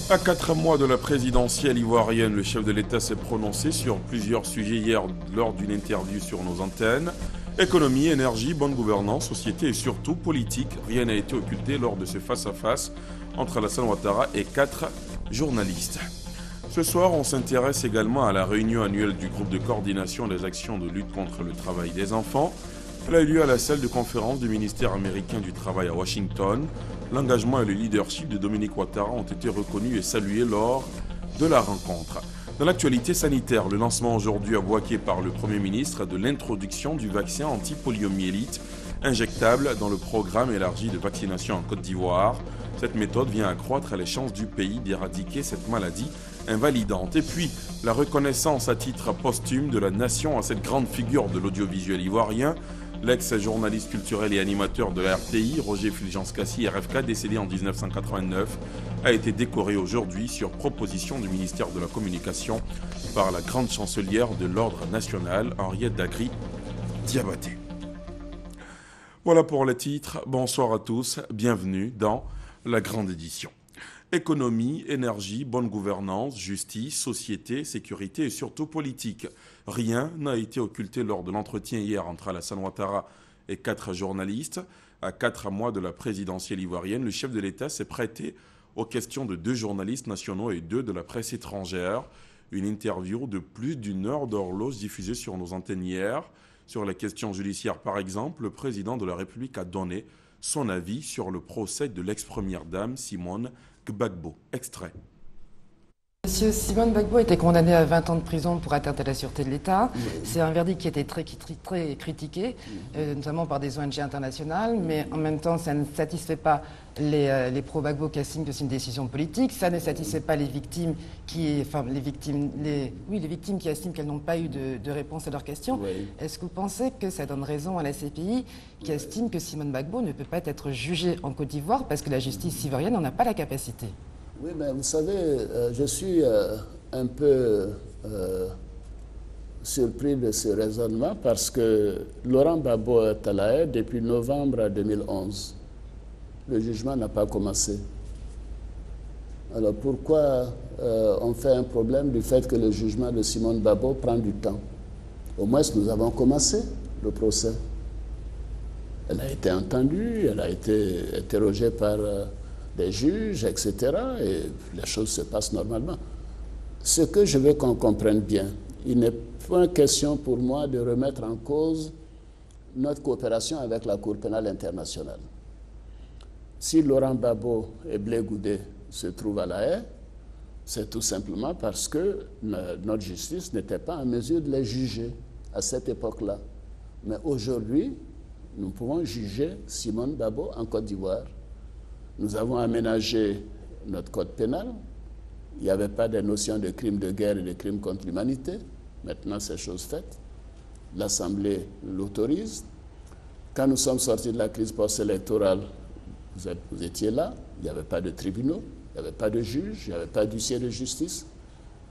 À 4 mois de la présidentielle ivoirienne, le chef de l'État s'est prononcé sur plusieurs sujets hier lors d'une interview sur nos antennes. Économie, énergie, bonne gouvernance, société et surtout politique. Rien n'a été occulté lors de ce face-à-face entre Alassane Ouattara et 4 journalistes. Ce soir, on s'intéresse également à la réunion annuelle du groupe de coordination des actions de lutte contre le travail des enfants. Elle a eu lieu à la salle de conférence du ministère américain du Travail à Washington. L'engagement et le leadership de Dominique Ouattara ont été reconnus et salués lors de la rencontre. Dans l'actualité sanitaire, le lancement aujourd'hui à Bouaké par le Premier ministre de l'introduction du vaccin anti-poliomyélite injectable dans le programme élargi de vaccination en Côte d'Ivoire. Cette méthode vient accroître les chances du pays d'éradiquer cette maladie invalidante. Et puis, la reconnaissance à titre posthume de la nation à cette grande figure de l'audiovisuel ivoirien. L'ex-journaliste culturel et animateur de la RTI, Roger Fulgence-Cassi, RFK, décédé en 1989, a été décoré aujourd'hui sur proposition du ministère de la Communication par la grande chancelière de l'Ordre national, Henriette Dagri-Diabaté. Voilà pour les titres. Bonsoir à tous. Bienvenue dans la grande édition. Économie, énergie, bonne gouvernance, justice, société, sécurité et surtout politique. Rien n'a été occulté lors de l'entretien hier entre Alassane Ouattara et 4 journalistes. À 4 mois de la présidentielle ivoirienne, le chef de l'État s'est prêté aux questions de 2 journalistes nationaux et 2 de la presse étrangère. Une interview de plus d'1 heure d'horloge diffusée sur nos antennes hier. Sur la question judiciaire, par exemple, le président de la République a donné son avis sur le procès de l'ex-première dame Simone Gbagbo. Extrait. Monsieur Simone Gbagbo a été condamné à 20 ans de prison pour atteinte à la sûreté de l'État. Oui. C'est un verdict qui a été très critiqué, notamment par des ONG internationales, mais en même temps, ça ne satisfait pas les pro-Gbagbo qui estiment que c'est une décision politique. Ça ne satisfait pas les victimes qui estiment qu'elles n'ont pas eu de réponse à leurs questions. Oui. Est-ce que vous pensez que ça donne raison à la CPI qui estime que Simone Gbagbo ne peut pas être jugée en Côte d'Ivoire parce que la justice ivoirienne n'en a pas la capacité? Oui, mais vous savez, je suis un peu surpris de ce raisonnement parce que Laurent Gbagbo est à La Haye depuis novembre 2011. Le jugement n'a pas commencé. Alors pourquoi on fait un problème du fait que le jugement de Simone Gbagbo prend du temps? Au moins, nous avons commencé le procès. Elle a été entendue, elle a été interrogée par des juges, etc. Et les choses se passent normalement. Ce que je veux qu'on comprenne bien, il n'est pas question pour moi de remettre en cause notre coopération avec la Cour pénale internationale. Si Laurent Gbagbo et Blé Goudé se trouvent à La Haye, c'est tout simplement parce que notre justice n'était pas en mesure de les juger à cette époque-là. Mais aujourd'hui, nous pouvons juger Simone Gbagbo en Côte d'Ivoire. Nous avons aménagé notre code pénal. Il n'y avait pas de notion de crimes de guerre et de crimes contre l'humanité. Maintenant, c'est chose faite. L'Assemblée l'autorise. Quand nous sommes sortis de la crise post-électorale, vous étiez là. Il n'y avait pas de tribunaux, il n'y avait pas de juges, il n'y avait pas d'huissier de justice.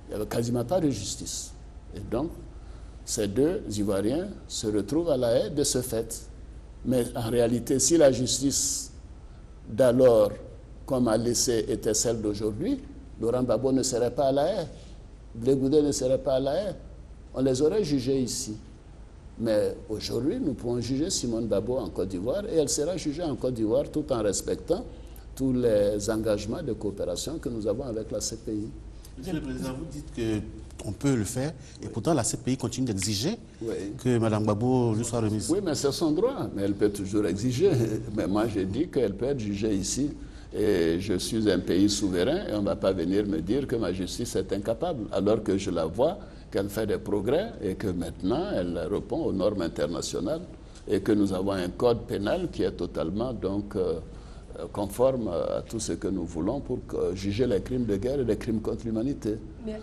Il n'y avait quasiment pas de justice. Et donc, ces 2 Ivoiriens se retrouvent à La Haye de ce fait. Mais en réalité, si la justice d'alors, comme à l'essai, était celle d'aujourd'hui, Laurent Gbagbo ne serait pas à La Haye, Blé Goudé ne serait pas à La Haye. On les aurait jugés ici. Mais aujourd'hui, nous pouvons juger Simone Gbagbo en Côte d'Ivoire et elle sera jugée en Côte d'Ivoire tout en respectant tous les engagements de coopération que nous avons avec la CPI. Monsieur le Président, vous dites qu'on peut le faire et pourtant la CPI continue d'exiger que Mme Gbagbo lui soit remise. Oui, mais c'est son droit, mais elle peut toujours exiger. Mais moi, j'ai dit qu'elle peut être jugée ici. Et je suis un pays souverain et on ne va pas venir me dire que ma justice est incapable, alors que je la vois qu'elle fait des progrès et que maintenant elle répond aux normes internationales et que nous avons un code pénal qui est totalement donc conforme à tout ce que nous voulons pour juger les crimes de guerre et les crimes contre l'humanité. Mais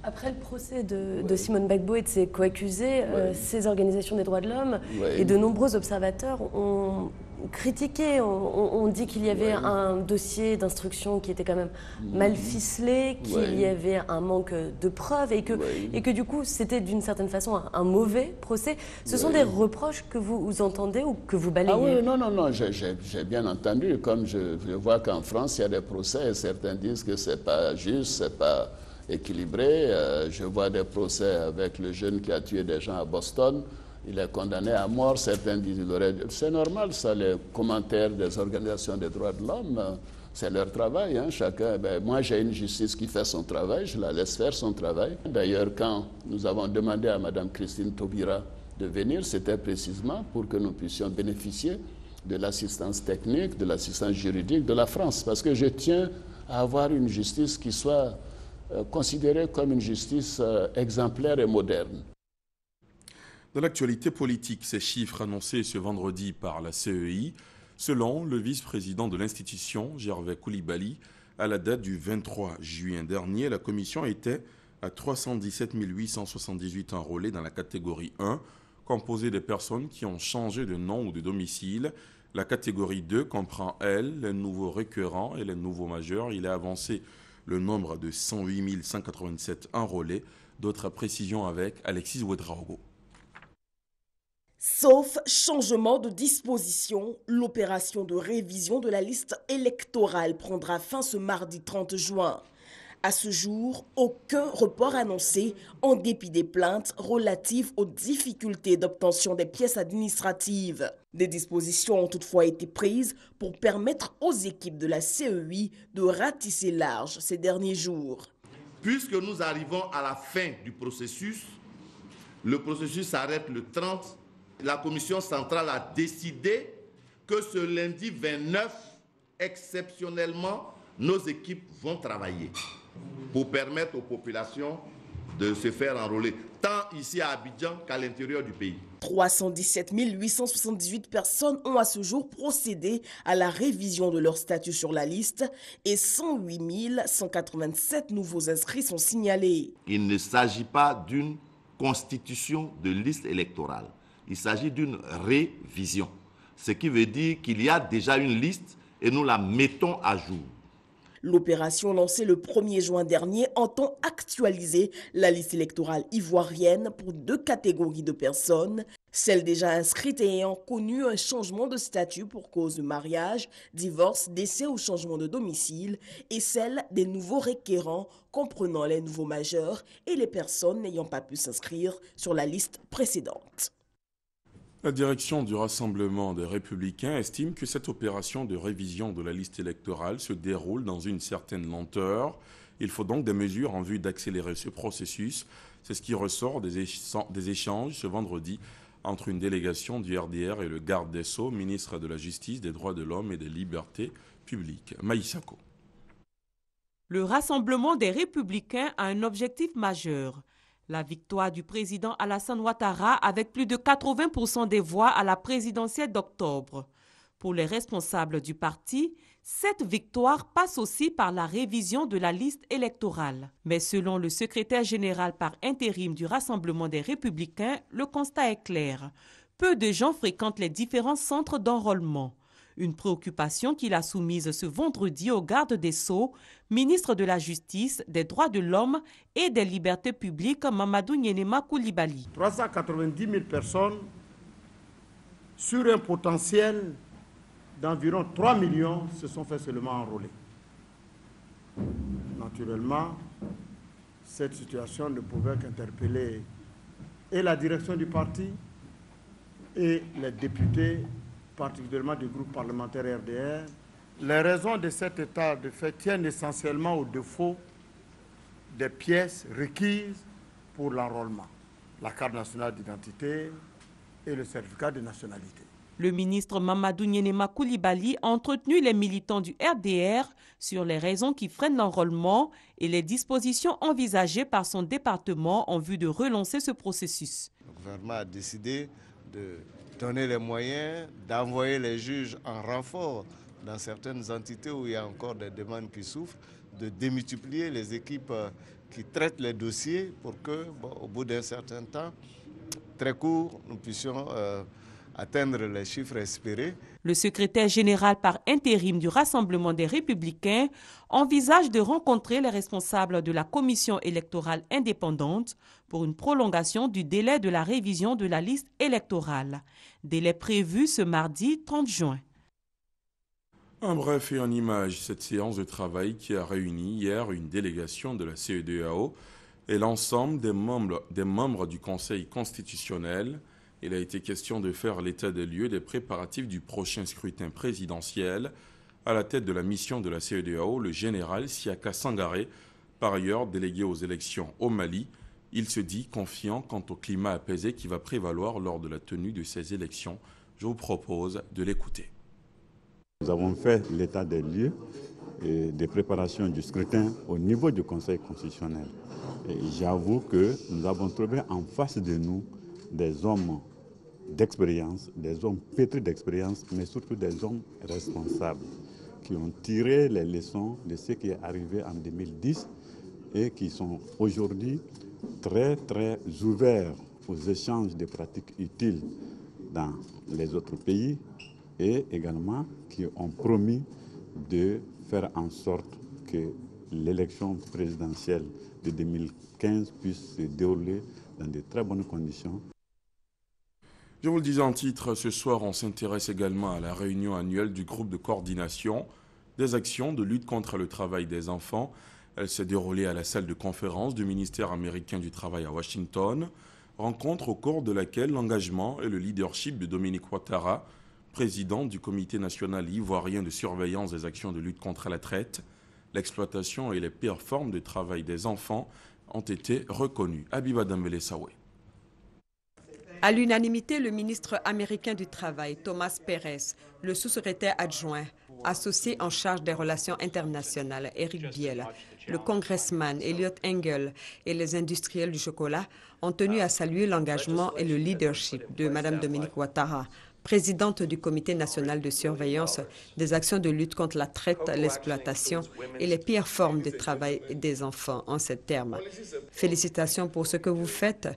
après le procès de Simone Gbagbo et de ses coaccusés, ces organisations des droits de l'homme et de nombreux observateurs ont critiqué. On dit qu'il y avait un dossier d'instruction qui était quand même mal ficelé, qu'il y avait un manque de preuves et que du coup c'était d'une certaine façon un mauvais procès. Ce sont des reproches que vous entendez ou que vous balayez? Ah oui, non, j'ai bien entendu. Comme je vois qu'en France, il y a des procès et certains disent que c'est pas juste, c'est pas équilibré. Je vois des procès avec le jeune qui a tué des gens à Boston. Il est condamné à mort. Certains disent qu'il aurait... C'est normal, ça, les commentaires des organisations des droits de l'homme, c'est leur travail. Hein. Chacun, moi, j'ai une justice qui fait son travail, je la laisse faire son travail. D'ailleurs, quand nous avons demandé à Mme Christine Taubira de venir, c'était précisément pour que nous puissions bénéficier de l'assistance technique, de l'assistance juridique de la France. Parce que je tiens à avoir une justice qui soit considérée comme une justice exemplaire et moderne. Dans l'actualité politique, ces chiffres annoncés ce vendredi par la CEI, selon le vice-président de l'institution, Gervais Koulibaly, à la date du 23 juin dernier, la commission était à 317 878 enrôlés dans la catégorie 1, composée des personnes qui ont changé de nom ou de domicile. La catégorie 2 comprend, elle, les nouveaux récurrents et les nouveaux majeurs. Il a avancé le nombre de 108 187 enrôlés. D'autres précisions avec Alexis Ouedraogo. Sauf changement de disposition, l'opération de révision de la liste électorale prendra fin ce mardi 30 juin. À ce jour, aucun report annoncé en dépit des plaintes relatives aux difficultés d'obtention des pièces administratives. Des dispositions ont toutefois été prises pour permettre aux équipes de la CEI de ratisser large ces derniers jours. Puisque nous arrivons à la fin du processus, le processus s'arrête le 30. La commission centrale a décidé que ce lundi 29, exceptionnellement, nos équipes vont travailler pour permettre aux populations de se faire enrôler, tant ici à Abidjan qu'à l'intérieur du pays. 317 878 personnes ont à ce jour procédé à la révision de leur statut sur la liste et 108 187 nouveaux inscrits sont signalés. Il ne s'agit pas d'une constitution de liste électorale. Il s'agit d'une révision, ce qui veut dire qu'il y a déjà une liste et nous la mettons à jour. L'opération lancée le 1er juin dernier entend actualiser la liste électorale ivoirienne pour 2 catégories de personnes, celles déjà inscrites et ayant connu un changement de statut pour cause de mariage, divorce, décès ou changement de domicile, et celles des nouveaux requérants comprenant les nouveaux majeurs et les personnes n'ayant pas pu s'inscrire sur la liste précédente. La direction du Rassemblement des Républicains estime que cette opération de révision de la liste électorale se déroule dans une certaine lenteur. Il faut donc des mesures en vue d'accélérer ce processus. C'est ce qui ressort des échanges ce vendredi entre une délégation du RDR et le garde des Sceaux, ministre de la Justice, des Droits de l'Homme et des Libertés publiques. Maïsako. Le Rassemblement des Républicains a un objectif majeur. La victoire du président Alassane Ouattara avec plus de 80% des voix à la présidentielle d'octobre. Pour les responsables du parti, cette victoire passe aussi par la révision de la liste électorale. Mais selon le secrétaire général par intérim du Rassemblement des Républicains, le constat est clair. Peu de gens fréquentent les différents centres d'enrôlement. Une préoccupation qu'il a soumise ce vendredi au garde des Sceaux, ministre de la Justice, des Droits de l'Homme et des Libertés publiques, Mamadou Nyenema Koulibaly. 390 000 personnes sur un potentiel d'environ 3 millions se sont fait seulement enrôler. Naturellement, cette situation ne pouvait qu'interpeller et la direction du parti et les députés, particulièrement du groupe parlementaire RDR. Les raisons de cet état de fait tiennent essentiellement au défaut des pièces requises pour l'enrôlement, la carte nationale d'identité et le certificat de nationalité. Le ministre Mamadou Nyenema Koulibaly a entretenu les militants du RDR sur les raisons qui freinent l'enrôlement et les dispositions envisagées par son département en vue de relancer ce processus. Le gouvernement a décidé de donner les moyens d'envoyer les juges en renfort dans certaines entités où il y a encore des demandes qui souffrent, de démultiplier les équipes qui traitent les dossiers pour que, au bout d'un certain temps, très court, nous puissions atteindre les chiffres espérés. Le secrétaire général par intérim du Rassemblement des Républicains envisage de rencontrer les responsables de la commission électorale indépendante pour une prolongation du délai de la révision de la liste électorale. Délai prévu ce mardi 30 juin. En bref et en image, cette séance de travail qui a réuni hier une délégation de la CEDEAO et l'ensemble des membres du Conseil constitutionnel. Il a été question de faire l'état des lieux des préparatifs du prochain scrutin présidentiel. À la tête de la mission de la CEDEAO, le général Siaka Sangaré, par ailleurs délégué aux élections au Mali, il se dit confiant quant au climat apaisé qui va prévaloir lors de la tenue de ces élections. Je vous propose de l'écouter. Nous avons fait l'état des lieux et des préparations du scrutin au niveau du Conseil constitutionnel. Et j'avoue que nous avons trouvé en face de nous des hommes d'expérience, des hommes pétris d'expérience, mais surtout des hommes responsables qui ont tiré les leçons de ce qui est arrivé en 2010 et qui sont aujourd'hui très ouverts aux échanges de pratiques utiles dans les autres pays et également qui ont promis de faire en sorte que l'élection présidentielle de 2015 puisse se dérouler dans de très bonnes conditions. Je vous le disais en titre, ce soir on s'intéresse également à la réunion annuelle du groupe de coordination des actions de lutte contre le travail des enfants. Elle s'est déroulée à la salle de conférence du ministère américain du Travail à Washington, rencontre au cours de laquelle l'engagement et le leadership de Dominique Ouattara, président du Comité national ivoirien de surveillance des actions de lutte contre la traite, l'exploitation et les pires formes de travail des enfants ont été reconnus. Habiba Dambélé Sawé. À l'unanimité, le ministre américain du Travail, Thomas Perez, le sous-secrétaire adjoint, associé en charge des relations internationales, Eric Biel, le congressman Eliot Engel et les industriels du chocolat ont tenu à saluer l'engagement et le leadership de Mme Dominique Ouattara, présidente du Comité national de surveillance des actions de lutte contre la traite, l'exploitation et les pires formes de travail des enfants en ces termes. Félicitations pour ce que vous faites.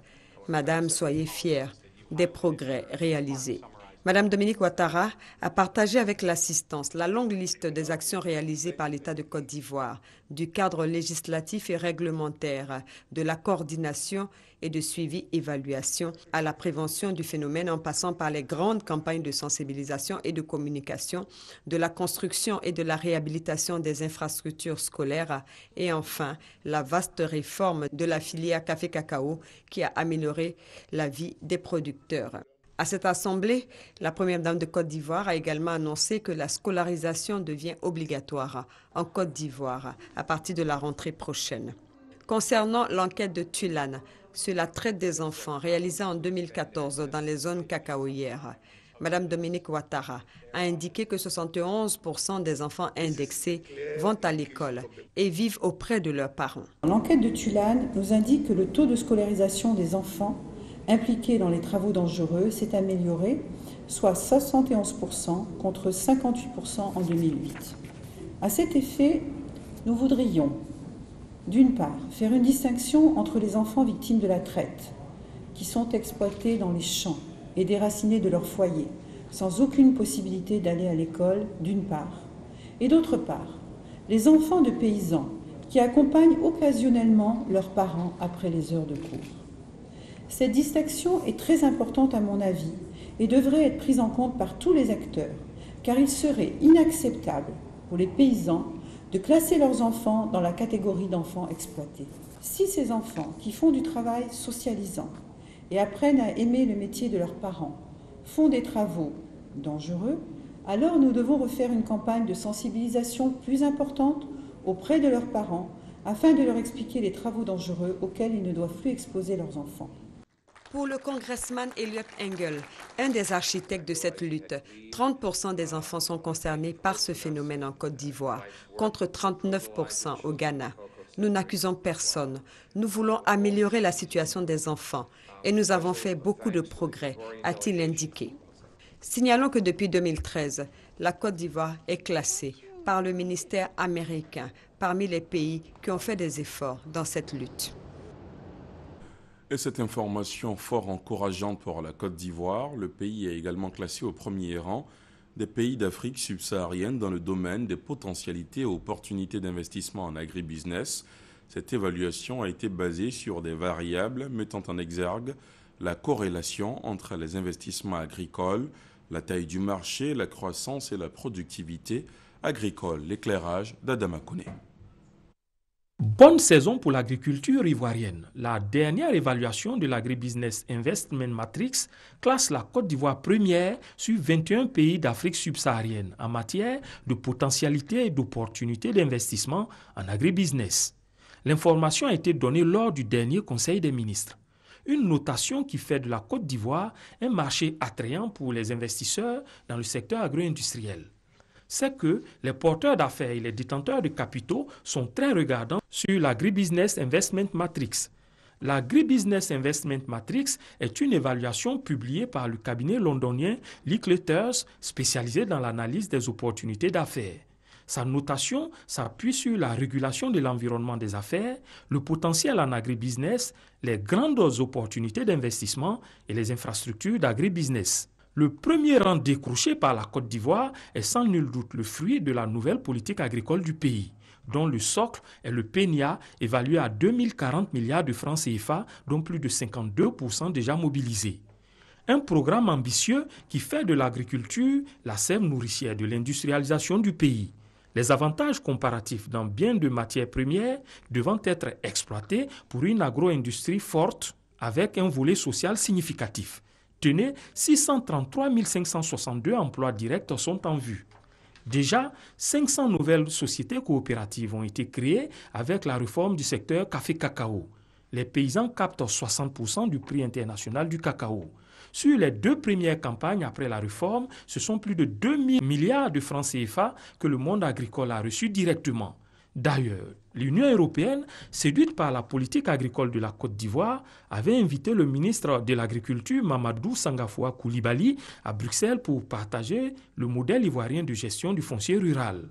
Madame, soyez fière des progrès réalisés. Madame Dominique Ouattara a partagé avec l'assistance la longue liste des actions réalisées par l'État de Côte d'Ivoire, du cadre législatif et réglementaire, de la coordination et de suivi-évaluation à la prévention du phénomène en passant par les grandes campagnes de sensibilisation et de communication, de la construction et de la réhabilitation des infrastructures scolaires et enfin la vaste réforme de la filière café-cacao qui a amélioré la vie des producteurs. À cette assemblée, la première dame de Côte d'Ivoire a également annoncé que la scolarisation devient obligatoire en Côte d'Ivoire à partir de la rentrée prochaine. Concernant l'enquête de Tulane sur la traite des enfants réalisée en 2014 dans les zones cacaoyères, Mme Dominique Ouattara a indiqué que 71% des enfants indexés vont à l'école et vivent auprès de leurs parents. L'enquête de Tulane nous indique que le taux de scolarisation des enfants impliqués dans les travaux dangereux s'est amélioré, soit 71% contre 58% en 2008. À cet effet, nous voudrions, d'une part, faire une distinction entre les enfants victimes de la traite, qui sont exploités dans les champs et déracinés de leur foyer, sans aucune possibilité d'aller à l'école, d'une part, et d'autre part, les enfants de paysans qui accompagnent occasionnellement leurs parents après les heures de cours. Cette distinction est très importante à mon avis et devrait être prise en compte par tous les acteurs, car il serait inacceptable pour les paysans de classer leurs enfants dans la catégorie d'enfants exploités. Si ces enfants qui font du travail socialisant et apprennent à aimer le métier de leurs parents font des travaux dangereux, alors nous devons refaire une campagne de sensibilisation plus importante auprès de leurs parents afin de leur expliquer les travaux dangereux auxquels ils ne doivent plus exposer leurs enfants. Pour le congressman Eliot Engel, un des architectes de cette lutte, 30% des enfants sont concernés par ce phénomène en Côte d'Ivoire, contre 39% au Ghana. Nous n'accusons personne. Nous voulons améliorer la situation des enfants et nous avons fait beaucoup de progrès, a-t-il indiqué. Signalons que depuis 2013, la Côte d'Ivoire est classée par le ministère américain parmi les pays qui ont fait des efforts dans cette lutte. Et cette information fort encourageante pour la Côte d'Ivoire, le pays est également classé au premier rang des pays d'Afrique subsaharienne dans le domaine des potentialités et opportunités d'investissement en agribusiness. Cette évaluation a été basée sur des variables mettant en exergue la corrélation entre les investissements agricoles, la taille du marché, la croissance et la productivité agricole. L'éclairage d'Adama Koné. Bonne saison pour l'agriculture ivoirienne. La dernière évaluation de l'Agribusiness Investment Matrix classe la Côte d'Ivoire première sur 21 pays d'Afrique subsaharienne en matière de potentialité et d'opportunités d'investissement en agribusiness. L'information a été donnée lors du dernier Conseil des ministres. Une notation qui fait de la Côte d'Ivoire un marché attrayant pour les investisseurs dans le secteur agro-industriel. C'est que les porteurs d'affaires et les détenteurs de capitaux sont très regardants sur l'Agribusiness Investment Matrix. L'Agribusiness Investment Matrix est une évaluation publiée par le cabinet londonien Linklaters spécialisé dans l'analyse des opportunités d'affaires. Sa notation s'appuie sur la régulation de l'environnement des affaires, le potentiel en agribusiness, les grandes opportunités d'investissement et les infrastructures d'agribusiness. Le premier rang décroché par la Côte d'Ivoire est sans nul doute le fruit de la nouvelle politique agricole du pays, dont le socle est le PNIA évalué à 2040 milliards de francs CFA, dont plus de 52% déjà mobilisés. Un programme ambitieux qui fait de l'agriculture la sève nourricière de l'industrialisation du pays. Les avantages comparatifs dans bien de matières premières devant être exploités pour une agro-industrie forte avec un volet social significatif. Tenez, 633 562 emplois directs sont en vue. Déjà, 500 nouvelles sociétés coopératives ont été créées avec la réforme du secteur café-cacao. Les paysans captent 60% du prix international du cacao. Sur les 2 premières campagnes après la réforme, ce sont plus de 2 000 milliards de francs CFA que le monde agricole a reçus directement. D'ailleurs, l'Union européenne, séduite par la politique agricole de la Côte d'Ivoire, avait invité le ministre de l'Agriculture, Mamadou Sangafoua Koulibaly, à Bruxelles pour partager le modèle ivoirien de gestion du foncier rural.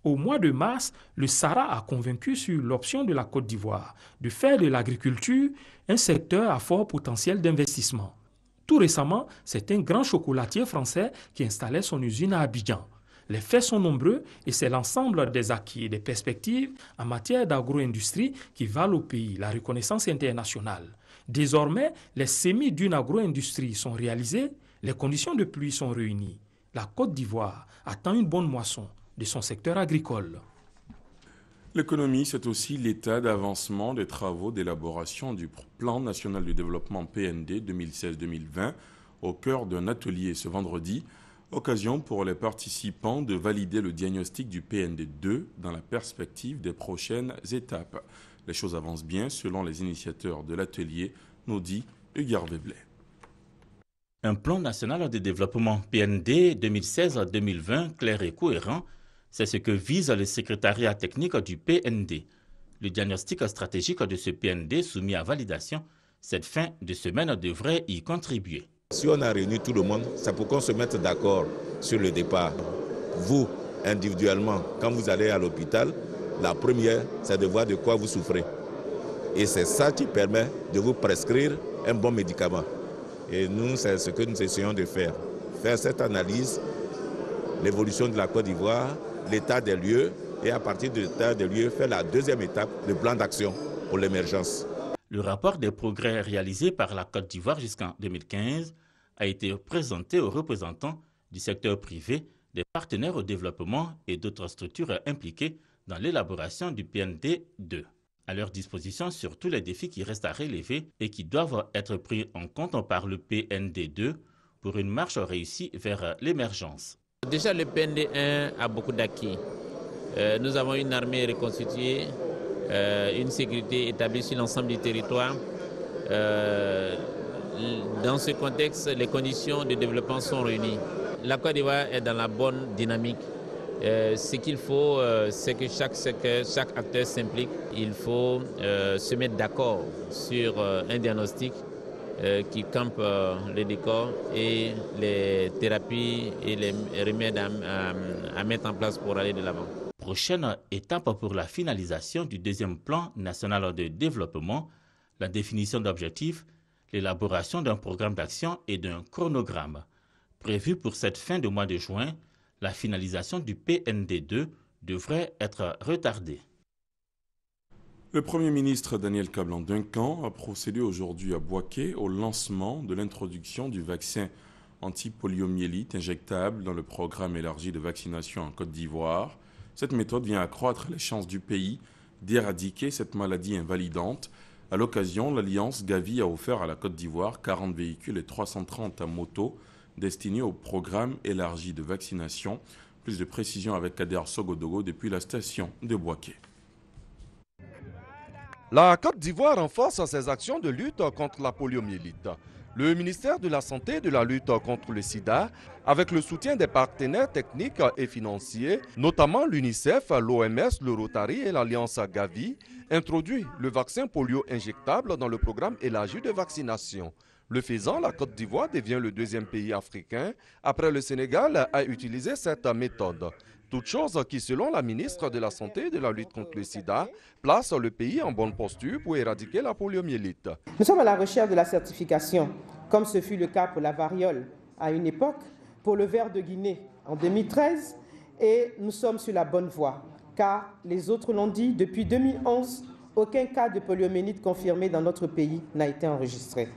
Au mois de mars, le SARA a convaincu sur l'option de la Côte d'Ivoire de faire de l'agriculture un secteur à fort potentiel d'investissement. Tout récemment, c'est un grand chocolatier français qui installait son usine à Abidjan. Les faits sont nombreux et c'est l'ensemble des acquis et des perspectives en matière d'agro-industrie qui valent au pays la reconnaissance internationale. Désormais, les semis d'une agro-industrie sont réalisés, les conditions de pluie sont réunies. La Côte d'Ivoire attend une bonne moisson de son secteur agricole. L'économie, c'est aussi l'état d'avancement des travaux d'élaboration du Plan national de développement PND 2016-2020 au cœur d'un atelier ce vendredi. Occasion pour les participants de valider le diagnostic du PND2 dans la perspective des prochaines étapes. Les choses avancent bien selon les initiateurs de l'atelier, nous dit Hugues Veblay. Un plan national de développement PND 2016-2020 clair et cohérent, c'est ce que vise le secrétariat technique du PND. Le diagnostic stratégique de ce PND soumis à validation, cette fin de semaine devrait y contribuer. Si on a réuni tout le monde, c'est pour qu'on se mette d'accord sur le départ. Vous, individuellement, quand vous allez à l'hôpital, la première, c'est de voir de quoi vous souffrez. Et c'est ça qui permet de vous prescrire un bon médicament. Et nous, c'est ce que nous essayons de faire. Faire cette analyse, l'évolution de la Côte d'Ivoire, l'état des lieux, et à partir de l'état des lieux, faire la deuxième étape, le plan d'action pour l'émergence. Le rapport des progrès réalisés par la Côte d'Ivoire jusqu'en 2015 a été présenté aux représentants du secteur privé, des partenaires au développement et d'autres structures impliquées dans l'élaboration du PND2. À leur disposition sur tous les défis qui restent à relever et qui doivent être pris en compte par le PND2 pour une marche réussie vers l'émergence. Déjà, le PND1 a beaucoup d'acquis. Nous avons une armée reconstituée, une sécurité établie sur l'ensemble du territoire. Dans ce contexte, les conditions de développement sont réunies. La Côte d'Ivoire est dans la bonne dynamique. Ce qu'il faut, c'est que chaque acteur s'implique. Il faut se mettre d'accord sur un diagnostic qui campe le décor et les thérapies et les remèdes à mettre en place pour aller de l'avant. Prochaine étape pour la finalisation du deuxième plan national de développement, la définition d'objectifs, l'élaboration d'un programme d'action et d'un chronogramme. Prévu pour cette fin de mois de juin, la finalisation du PND2 devrait être retardée. Le Premier ministre Daniel Kablan-Duncan a procédé aujourd'hui à Bouaké au lancement de l'introduction du vaccin anti-poliomyélite injectable dans le programme élargi de vaccination en Côte d'Ivoire. Cette méthode vient accroître les chances du pays d'éradiquer cette maladie invalidante. À l'occasion, l'Alliance Gavi a offert à la Côte d'Ivoire 40 véhicules et 330 motos destinés au programme élargi de vaccination. Plus de précisions avec Kader Sogodogo depuis la station de Bouaké. La Côte d'Ivoire renforce ses actions de lutte contre la poliomyélite. Le ministère de la Santé et de la lutte contre le sida, avec le soutien des partenaires techniques et financiers, notamment l'UNICEF, l'OMS, le Rotary et l'Alliance Gavi, introduit le vaccin polio injectable dans le programme élargi de vaccination. Le faisant, la Côte d'Ivoire devient le deuxième pays africain, après le Sénégal, à utiliser cette méthode. Toute chose qui, selon la ministre de la Santé et de la lutte contre le sida, place le pays en bonne posture pour éradiquer la poliomyélite. Nous sommes à la recherche de la certification, comme ce fut le cas pour la variole à une époque, pour le ver de Guinée en 2013, et nous sommes sur la bonne voie, car les autres l'ont dit, depuis 2011, aucun cas de poliomyélite confirmé dans notre pays n'a été enregistré.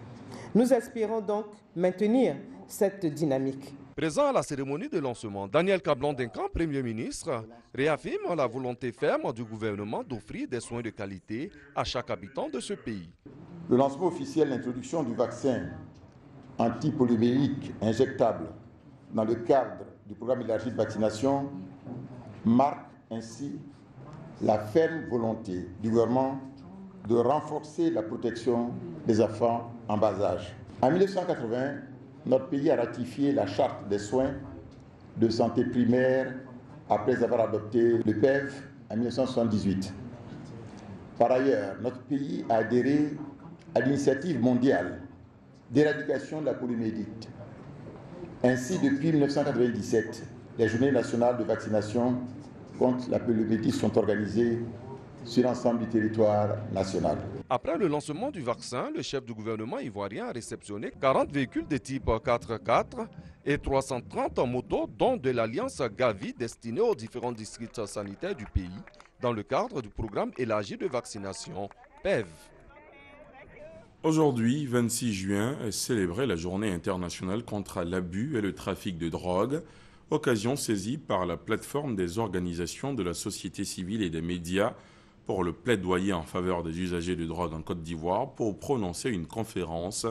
Nous espérons donc maintenir cette dynamique. Présent à la cérémonie de lancement, Daniel Kablan-Duncan, Premier ministre, réaffirme la volonté ferme du gouvernement d'offrir des soins de qualité à chaque habitant de ce pays. Le lancement officiel de l'introduction du vaccin anti-poliomyélique injectable dans le cadre du programme élargi de vaccination marque ainsi la ferme volonté du gouvernement de renforcer la protection des enfants en bas âge. En 1980, notre pays a ratifié la charte des soins de santé primaire après avoir adopté le PEV en 1978. Par ailleurs, notre pays a adhéré à l'initiative mondiale d'éradication de la poliomyélite. Ainsi, depuis 1997, les journées nationales de vaccination contre la poliomyélite sont organisées sur l'ensemble du territoire national. Après le lancement du vaccin, le chef du gouvernement ivoirien a réceptionné 40 véhicules de type 4x4 et 330 motos, dont de l'Alliance Gavi destinée aux différents districts sanitaires du pays, dans le cadre du programme élargi de vaccination PEV. Aujourd'hui, 26 juin, est célébrée la journée internationale contre l'abus et le trafic de drogue, occasion saisie par la plateforme des organisations de la société civile et des médias pour le plaidoyer en faveur des usagers de drogue en Côte d'Ivoire pour prononcer une conférence,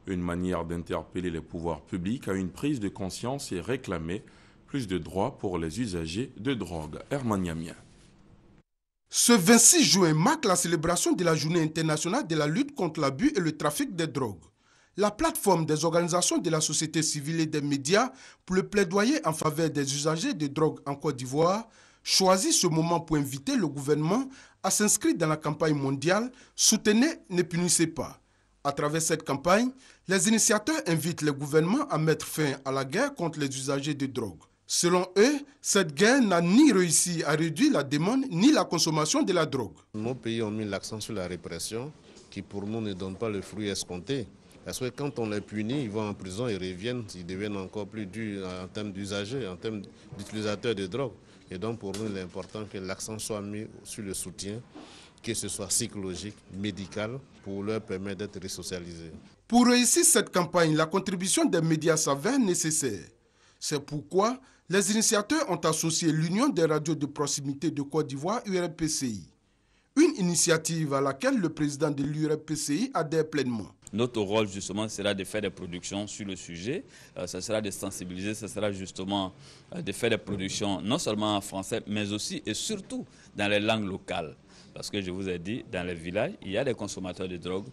une manière d'interpeller les pouvoirs publics à une prise de conscience et réclamer plus de droits pour les usagers de drogue. Herman Yamia. Ce 26 juin marque la célébration de la Journée internationale de la lutte contre l'abus et le trafic de drogue. La plateforme des organisations de la société civile et des médias pour le plaidoyer en faveur des usagers de drogue en Côte d'Ivoire choisit ce moment pour inviter le gouvernement à s'inscrire dans la campagne mondiale « Soutenez, ne punissez pas ». À travers cette campagne, les initiateurs invitent le gouvernement à mettre fin à la guerre contre les usagers de drogue. Selon eux, cette guerre n'a ni réussi à réduire la demande ni la consommation de la drogue. Nos pays ont mis l'accent sur la répression qui pour nous ne donne pas le fruit escompté. Parce que quand on les punit, ils vont en prison et reviennent, ils deviennent encore plus durs en termes d'usagers, en termes d'utilisateurs de drogue. Et donc pour nous, il est important que l'accent soit mis sur le soutien, que ce soit psychologique, médical, pour leur permettre d'être resocialisés. Pour réussir cette campagne, la contribution des médias s'avère nécessaire. C'est pourquoi les initiateurs ont associé l'Union des radios de proximité de Côte d'Ivoire, URPCI. Une initiative à laquelle le président de l'URPCI adhère pleinement. Notre rôle, justement, sera de faire des productions sur le sujet. Ce sera de sensibiliser, ce sera justement de faire des productions non seulement en français, mais aussi et surtout dans les langues locales. Parce que je vous ai dit, dans les villages, il y a des consommateurs de drogue.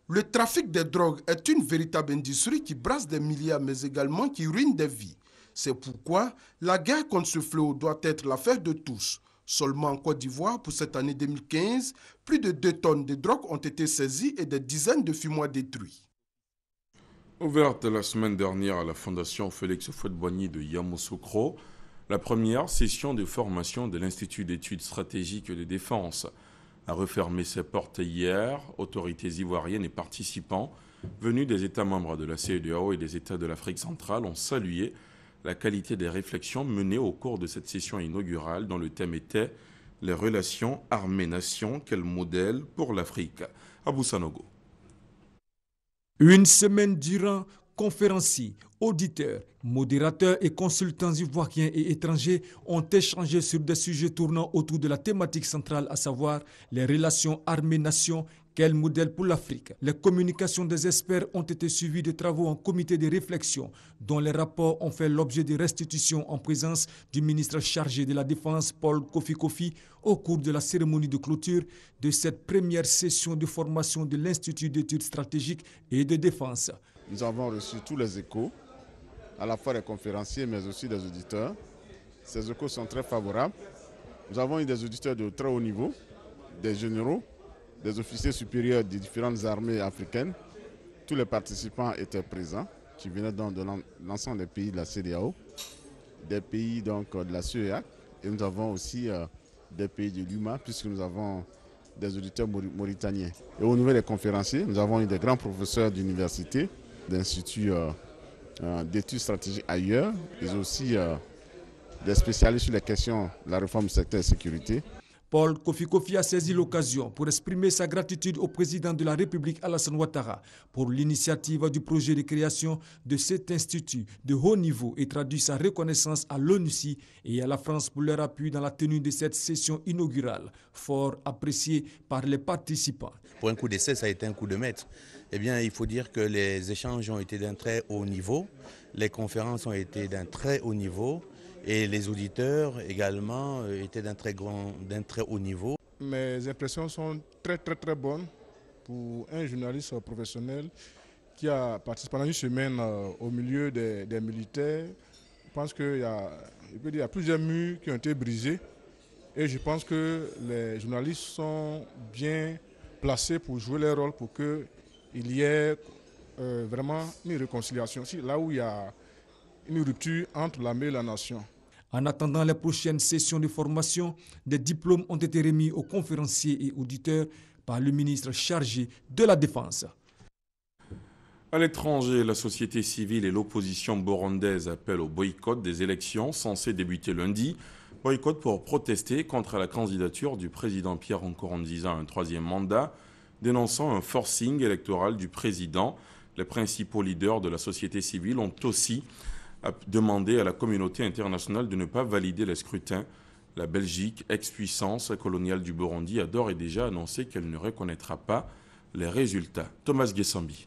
Le trafic de drogue est une véritable industrie qui brasse des milliards, mais également qui ruine des vies. C'est pourquoi la guerre contre ce fléau doit être l'affaire de tous. Seulement en Côte d'Ivoire, pour cette année 2015, plus de 2 tonnes de drogue ont été saisies et des dizaines de fumoirs détruits. Ouverte la semaine dernière à la Fondation Félix Houphouët-Boigny de Yamoussoukro, la première session de formation de l'Institut d'études stratégiques de défense. a refermé ses portes hier. Autorités ivoiriennes et participants venus des États membres de la CEDEAO et des États de l'Afrique centrale ont salué la qualité des réflexions menées au cours de cette session inaugurale dont le thème était « Les relations armée-nation, quel modèle pour l'Afrique ?» Abou Sanogo. Une semaine durant, conférenciers, auditeurs, modérateurs et consultants ivoiriens et étrangers ont échangé sur des sujets tournant autour de la thématique centrale, à savoir les relations armée-nation, quel modèle pour l'Afrique. Les communications des experts ont été suivies de travaux en comité de réflexion, dont les rapports ont fait l'objet de restitutions en présence du ministre chargé de la Défense, Paul Kofi, au cours de la cérémonie de clôture de cette première session de formation de l'Institut d'études stratégiques et de défense. Nous avons reçu tous les échos, à la fois des conférenciers mais aussi des auditeurs. Ces échos sont très favorables. Nous avons eu des auditeurs de très haut niveau, des généraux, des officiers supérieurs des différentes armées africaines. Tous les participants étaient présents, qui venaient donc de l'ensemble des pays de la CEDEAO, des pays donc de la CEEAC, et nous avons aussi des pays de l'UMA, puisque nous avons des auditeurs mauritaniens. Et au niveau des conférenciers, nous avons eu des grands professeurs d'université, d'instituts d'études stratégiques ailleurs, mais aussi des spécialistes sur les questions de la réforme du secteur de sécurité. Paul Kofi a saisi l'occasion pour exprimer sa gratitude au président de la République Alassane Ouattara pour l'initiative du projet de création de cet institut de haut niveau et traduit sa reconnaissance à l'ONUCI et à la France pour leur appui dans la tenue de cette session inaugurale, fort appréciée par les participants. Pour un coup d'essai, ça a été un coup de maître. Eh bien, il faut dire que les échanges ont été d'un très haut niveau, les conférences ont été d'un très haut niveau, et les auditeurs également étaient d'un très haut niveau. Mes impressions sont très bonnes pour un journaliste professionnel qui a participé pendant une semaine au milieu des militaires. Je pense qu'il y a plusieurs murs qui ont été brisés et je pense que les journalistes sont bien placés pour jouer leur rôle pour qu'il y ait vraiment une réconciliation. Là où il y a une rupture entre l'armée et la nation. En attendant les prochaines sessions de formation, des diplômes ont été remis aux conférenciers et auditeurs par le ministre chargé de la Défense. À l'étranger, la société civile et l'opposition burundaise appellent au boycott des élections censées débuter lundi. Boycott pour protester contre la candidature du président Pierre Nkurunziza à un troisième mandat, dénonçant un forcing électoral du président. Les principaux leaders de la société civile ont aussi demandé à la communauté internationale de ne pas valider les scrutins. La Belgique, ex-puissance coloniale du Burundi, a d'ores et déjà annoncé qu'elle ne reconnaîtra pas les résultats. Thomas Gessambi.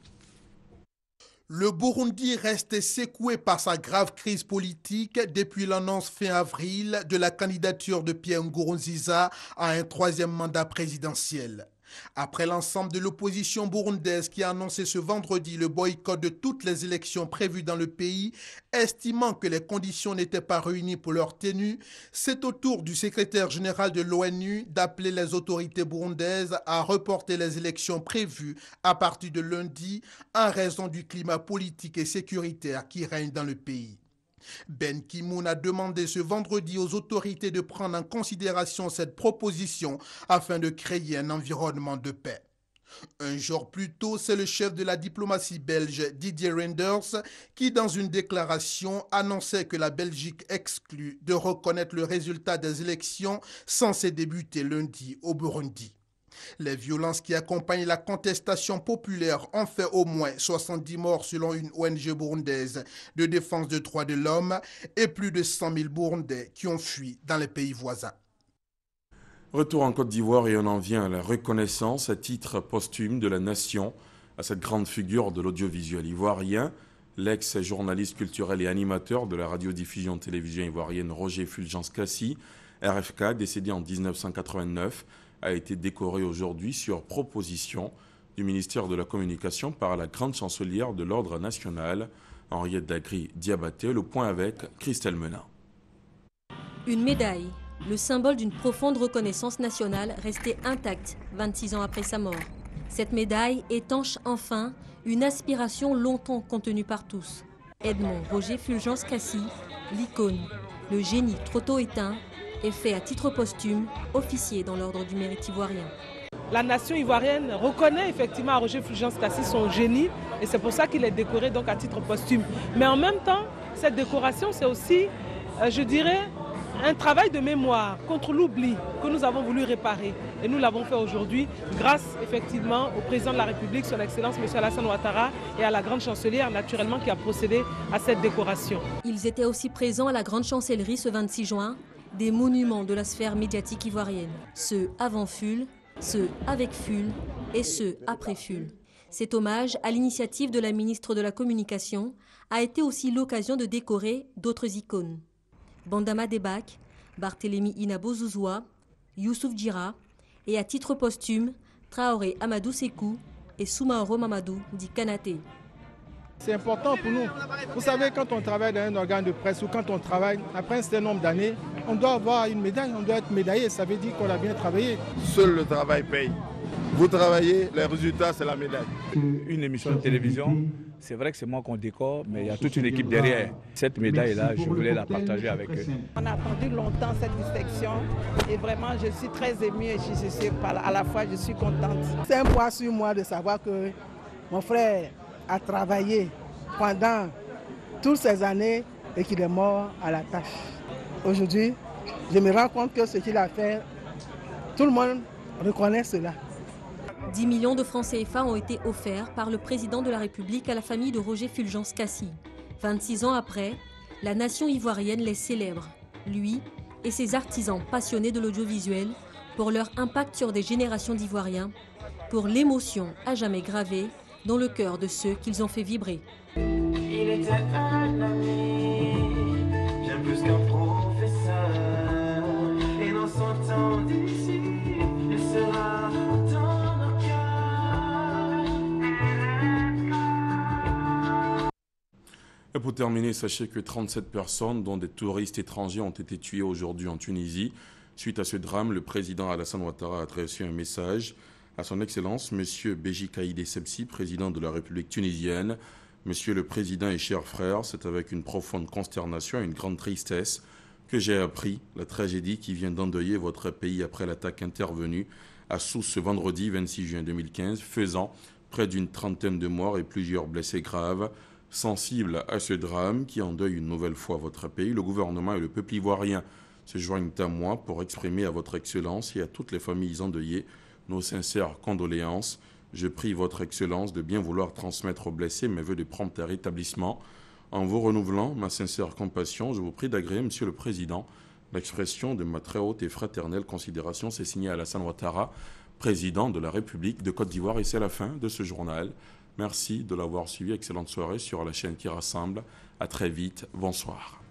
Le Burundi reste secoué par sa grave crise politique depuis l'annonce fin avril de la candidature de Pierre Nkurunziza à un troisième mandat présidentiel. Après l'ensemble de l'opposition burundaise qui a annoncé ce vendredi le boycott de toutes les élections prévues dans le pays, estimant que les conditions n'étaient pas réunies pour leur tenue, c'est au tour du secrétaire général de l'ONU d'appeler les autorités burundaises à reporter les élections prévues à partir de lundi en raison du climat politique et sécuritaire qui règne dans le pays. Ben Ki-moon a demandé ce vendredi aux autorités de prendre en considération cette proposition afin de créer un environnement de paix. Un jour plus tôt, c'est le chef de la diplomatie belge Didier Reynders qui, dans une déclaration, annonçait que la Belgique exclut de reconnaître le résultat des élections censées débuter lundi au Burundi. Les violences qui accompagnent la contestation populaire ont fait au moins 70 morts selon une ONG burundaise de défense des droits de l'homme et plus de 100 000 Burundais qui ont fui dans les pays voisins. Retour en Côte d'Ivoire et on en vient à la reconnaissance à titre posthume de la nation à cette grande figure de l'audiovisuel ivoirien. L'ex-journaliste culturel et animateur de la radiodiffusion télévision ivoirienne Roger Fulgence Kassi, RFK, décédé en 1989, a été décoré aujourd'hui sur proposition du ministère de la Communication par la grande chancelière de l'Ordre national, Henriette Dagri-Diabaté. Le point avec Christelle Menin. Une médaille, le symbole d'une profonde reconnaissance nationale restée intacte 26 ans après sa mort. Cette médaille étanche enfin une aspiration longtemps contenue par tous. Edmond Roger Fulgence Kassi, l'icône, le génie trop tôt éteint, est fait à titre posthume, officier dans l'ordre du mérite ivoirien. La nation ivoirienne reconnaît effectivement à Roger Fulgence Kassi son génie et c'est pour ça qu'il est décoré donc à titre posthume. Mais en même temps, cette décoration, c'est aussi, je dirais, un travail de mémoire contre l'oubli que nous avons voulu réparer. Et nous l'avons fait aujourd'hui grâce effectivement au président de la République, son Excellence M. Alassane Ouattara, et à la grande chancelière naturellement qui a procédé à cette décoration. Ils étaient aussi présents à la grande chancellerie ce 26 juin, des monuments de la sphère médiatique ivoirienne. Ceux avant Ful, ceux avec Ful et ceux après Ful. Cet hommage à l'initiative de la ministre de la Communication a été aussi l'occasion de décorer d'autres icônes. Bandama Debak, Barthélémy Inabo Zouzoua, Youssouf Djira et à titre posthume, Traoré Amadou Sekou et Soumaoro Mamadou dit Kanaté. C'est important pour nous. Vous savez, quand on travaille dans un organe de presse ou quand on travaille après un certain nombre d'années, on doit avoir une médaille, on doit être médaillé, ça veut dire qu'on a bien travaillé. Seul le travail paye. Vous travaillez, les résultats, c'est la médaille. Une émission de télévision, c'est vrai que c'est moi qu'on décore, mais il y a toute une équipe derrière. Cette médaille-là, je voulais la partager avec eux. On a attendu longtemps cette distinction et vraiment je suis très émue et à la fois je suis contente. C'est un poids sur moi de savoir que mon frère a travaillé pendant toutes ces années et qu'il est mort à la tâche. Aujourd'hui, je me rends compte que ce qu'il a fait, tout le monde reconnaît cela. 10 millions de francs CFA ont été offerts par le président de la République à la famille de Roger Fulgence Kassi. 26 ans après, la nation ivoirienne les célèbre, lui et ses artisans passionnés de l'audiovisuel, pour leur impact sur des générations d'Ivoiriens, pour l'émotion à jamais gravée dans le cœur de ceux qu'ils ont fait vibrer. Il était un ami, bien plus qu'un professeur, et dans son temps d'ici, il sera dans nos cœurs. Et pour terminer, sachez que 37 personnes, dont des touristes étrangers, ont été tuées aujourd'hui en Tunisie. Suite à ce drame, le président Alassane Ouattara a adressé un message à son Excellence, M. Béji Caïd Essebsi, président de la République tunisienne. Monsieur le Président et chers frères, c'est avec une profonde consternation et une grande tristesse que j'ai appris la tragédie qui vient d'endeuiller votre pays après l'attaque intervenue à Sousse ce vendredi 26 juin 2015, faisant près d'une trentaine de morts et plusieurs blessés graves. Sensible à ce drame qui endeuille une nouvelle fois votre pays, le gouvernement et le peuple ivoirien se joignent à moi pour exprimer à votre Excellence et à toutes les familles endeuillées nos sincères condoléances. Je prie votre Excellence de bien vouloir transmettre aux blessés mes vœux de prompt rétablissement. En vous renouvelant ma sincère compassion, je vous prie d'agréer, Monsieur le Président, l'expression de ma très haute et fraternelle considération. C'est signé Alassane Ouattara, président de la République de Côte d'Ivoire. Et c'est la fin de ce journal. Merci de l'avoir suivi. Excellente soirée sur la chaîne qui rassemble. À très vite. Bonsoir.